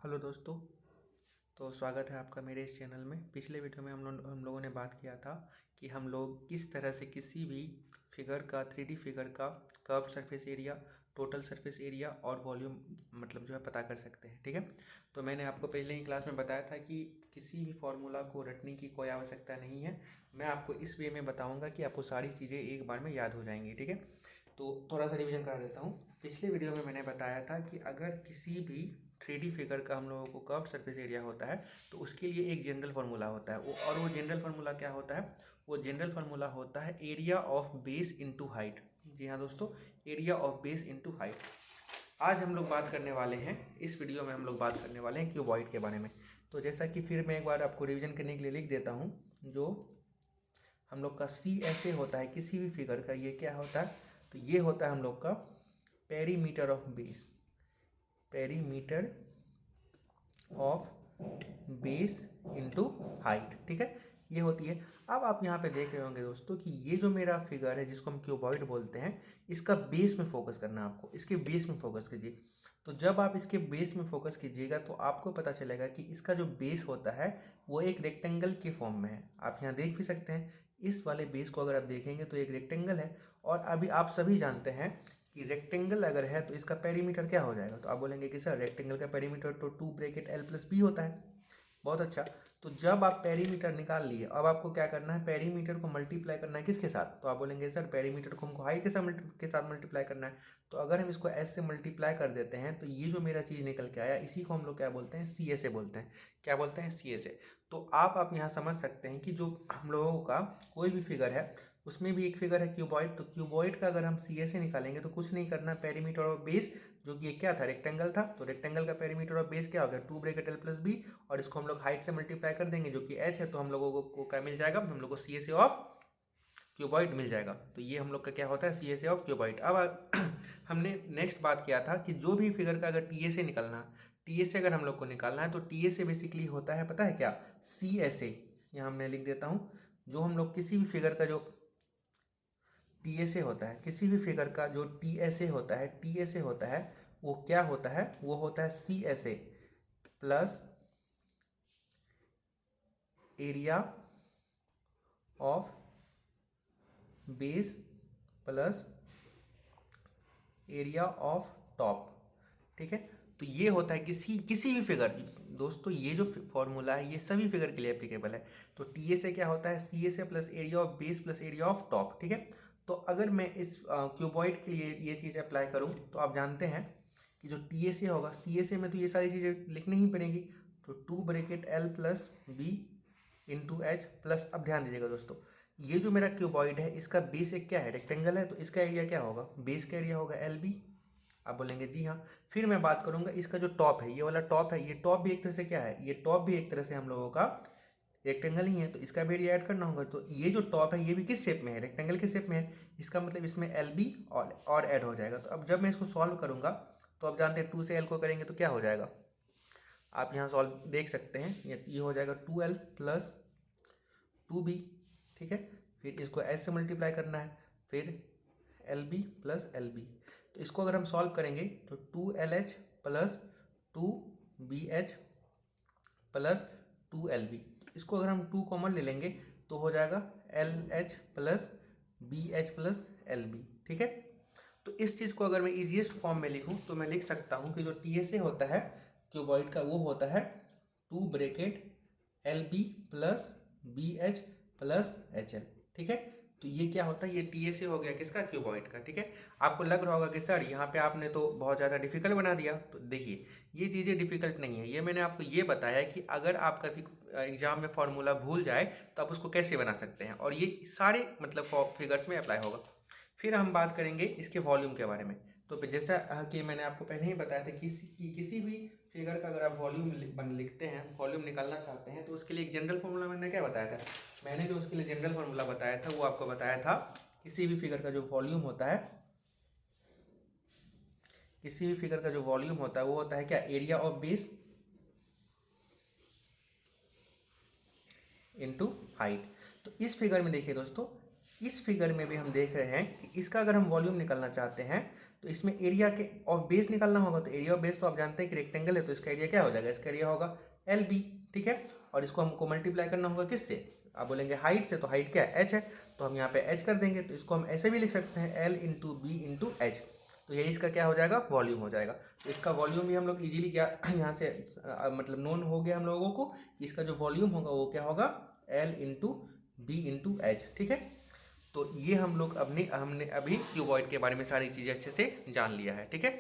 Hello दोस्तों। तो स्वागत है आपका मेरे इस चैनल में। पिछले वीडियो में हम लोगों ने बात किया था कि हम लोग किस तरह से किसी भी फिगर का 3D फिगर का curve surface area, total surface area और वॉल्यूम मतलब जो है पता कर सकते हैं। ठीक है, तो मैंने आपको पहले ही क्लास में बताया था कि किसी भी फॉर्मूला को रटने की कोई आवश्यकता नहीं है। मैं आपको इस वे में बताऊँगा कि आपको सारी चीज़ें एक बार में याद हो जाएंगी। ठीक है, तो थोड़ा सा रिवीजन कर देता हूँ। पिछले वीडियो में मैंने बताया था कि अगर किसी भी 3D फिगर का हम लोगों को कर्व सरफेस एरिया होता है तो उसके लिए एक जनरल फार्मूला होता है वो जनरल फार्मूला क्या होता है? वो जनरल फार्मूला होता है area of base into height. जी हाँ दोस्तों, area of base into height. आज हम लोग बात करने वाले हैं, इस वीडियो में हम लोग बात करने वाले हैं क्यूबॉइड के बारे में। तो जैसा कि फिर मैं एक बार आपको रिविजन करने के लिए लिख देता हूँ। जो हम लोग का सी ऐसे होता है किसी भी फिगर का, ये क्या होता है? तो ये होता है हम लोग का perimeter of base, perimeter of base into height. ठीक है, ये होती है। अब आप यहाँ पे देख रहे होंगे दोस्तों कि ये जो मेरा फिगर है जिसको हम क्यूबॉइड बोलते हैं, इसका बेस में फोकस करना है आपको। इसके बेस में फोकस कीजिए। तो जब आप इसके बेस में फोकस कीजिएगा तो आपको पता चलेगा कि इसका जो बेस होता है वो एक रेक्टेंगल के फॉर्म में है। आप यहाँ देख भी सकते हैं, इस वाले बेस को अगर आप देखेंगे तो एक रेक्टेंगल है। और अभी आप सभी जानते हैं कि रेक्टेंगल अगर है तो इसका पेरीमीटर क्या हो जाएगा? तो आप बोलेंगे कि सर रेक्टेंगल का पेरीमीटर तो 2 ब्रैकेट L प्लस बी होता है। बहुत अच्छा। तो जब आप पेरीमीटर निकाल लिए, अब आपको क्या करना है? पेरीमीटर को मल्टीप्लाई करना है किसके साथ? तो आप बोलेंगे सर पेरीमीटर को हमको हाइट के साथ मल्टीप्लाई करना है। तो अगर हम इसको एस से मल्टीप्लाई कर देते हैं तो ये जो मेरा चीज़ निकल के आया, इसी को हम लोग क्या बोलते हैं? सी ए से बोलते हैं। क्या बोलते हैं? सी ए से। तो आप यहाँ समझ सकते हैं कि जो हम लोगों का कोई भी फिगर है उसमें भी एक फिगर है क्यूबॉइड। तो क्यूबॉइड का अगर हम सी ए से निकालेंगे तो कुछ नहीं करना, पेरीमीटर और बेस, जो कि क्या था? रेक्टेंगल था। तो रेक्टेंगल का पेरीमीटर और बेस क्या हो गया? 2 ब्रैकेट L प्लस बी, और इसको हम लोग हाइट से मल्टीप्लाई कर देंगे जो कि एच है। तो हम लोगों को क्या मिल जाएगा? हम लोग को सी ए से ऑफ क्यूबॉइड मिल जाएगा। तो ये हम लोग का क्या होता है? सी ए से ऑफ क्यूबॉइड। अब हमने नेक्स्ट बात किया था कि जो भी फिगर का अगर टी ए से निकलना, टी ए से अगर हम लोग को निकालना है तो टी ए से बेसिकली होता है, पता है क्या? C S A. यहाँ मैं लिख देता हूँ। जो हम लोग किसी भी फिगर का जो टी ए से होता है, किसी भी फिगर का जो टी एस ए होता है, टी ए से होता है, वो क्या होता है? वो होता है C S A plus area of base plus area of top. ठीक है, तो ये होता है किसी किसी भी फिगर। दोस्तों ये जो फॉर्मूला है ये सभी फिगर के लिए एप्लीकेबल है। तो टी ए से क्या होता है? सी ए से plus area of base plus area of top. ठीक है, तो अगर मैं इस क्यूबॉइड के लिए ये चीज़ अप्लाई करूँ तो आप जानते हैं कि जो टी ए से होगा, सी ए से में तो ये सारी चीज़ें लिखनी ही पड़ेगी। तो 2 bracket L plus B into H plus, अब ध्यान दीजिएगा दोस्तों, ये जो मेरा क्यूबॉइड है इसका बेस एक क्या है? रेक्टेंगल है। तो इसका एरिया क्या होगा? बेस का एरिया होगा एल बी। आप बोलेंगे जी हाँ। फिर मैं बात करूंगा इसका जो टॉप है, ये वाला टॉप है, ये टॉप भी एक तरह से क्या है? ये टॉप भी एक तरह से हम लोगों का रेक्टेंगल ही है। तो इसका भी एरिया ऐड करना होगा। तो ये जो टॉप है ये भी किस शेप में है? रेक्टेंगल के शेप में है। इसका मतलब इसमें एल बी और ऐड हो जाएगा। तो अब जब मैं इसको सॉल्व करूंगा तो आप जानते हैं 2 से एल को करेंगे तो क्या हो जाएगा? आप यहाँ सॉल्व देख सकते हैं, ये हो जाएगा 2L प्लस 2B। ठीक है, फिर इसको एस से मल्टीप्लाई करना है, फिर L B plus L B. तो इसको अगर हम सॉल्व करेंगे तो 2LH plus 2BH plus 2LB। इसको अगर हम 2 कॉमन ले लेंगे तो हो जाएगा LH plus BH plus LB। ठीक है, तो इस चीज़ को अगर मैं इजीएस्ट फॉर्म में लिखूं तो मैं लिख सकता हूं कि जो TSA होता है क्यूबॉइड का, वो होता है 2 bracket LB plus BH plus HL। ठीक है, तो ये क्या होता है? ये TSA हो गया किसका? क्यूबॉइड का। ठीक है, आपको लग रहा होगा कि सर यहाँ पे आपने तो बहुत ज़्यादा डिफिकल्ट बना दिया। तो देखिए, ये चीज़ें डिफिकल्ट नहीं है। ये मैंने आपको ये बताया कि अगर आप कभी एग्जाम में फॉर्मूला भूल जाए तो आप उसको कैसे बना सकते हैं, और ये सारे मतलब फिगर्स में अप्लाई होगा। फिर हम बात करेंगे इसके वॉल्यूम के बारे में। तो जैसा कि मैंने आपको पहले ही बताया था कि किसी भी फिगर का अगर आप वॉल्यूम लिखते हैं, वॉल्यूम निकालना चाहते हैं, तो उसके लिए एक जनरल फार्मूला मैंने क्या बताया था? मैंने जो उसके लिए जनरल फार्मूला बताया था वो आपको बताया था, किसी भी फिगर का जो वॉल्यूम होता है, किसी भी फिगर का जो वॉल्यूम होता है वो होता है क्या? Area of base into height. तो इस फिगर में देखिए दोस्तों, इस फिगर में भी हम देख रहे हैं कि इसका अगर हम वॉल्यूम निकालना चाहते हैं तो इसमें एरिया के ऑफ बेस निकालना होगा। तो एरिया ऑफ बेस तो आप जानते हैं कि रेक्टेंगल है, तो इसका एरिया क्या हो जाएगा, इसका एरिया होगा एल बी, ठीक है। और इसको हमको मल्टीप्लाई करना होगा किससे, आप बोलेंगे हाइट से, तो हाइट क्या है, एच है, तो हम यहाँ पे एच कर देंगे। तो इसको हम ऐसे भी लिख सकते हैं L into B into H, तो ये इसका क्या हो जाएगा, वॉल्यूम हो जाएगा। तो इसका वॉल्यूम भी हम लोग इजीली क्या यहाँ से मतलब नोन हो गया हम लोगों को, इसका जो वॉल्यूम होगा वो क्या होगा, L into B into H, ठीक है। तो ये हम लोग हमने अभी क्यूबॉइड के बारे में सारी चीज़ें अच्छे से जान लिया है, ठीक है।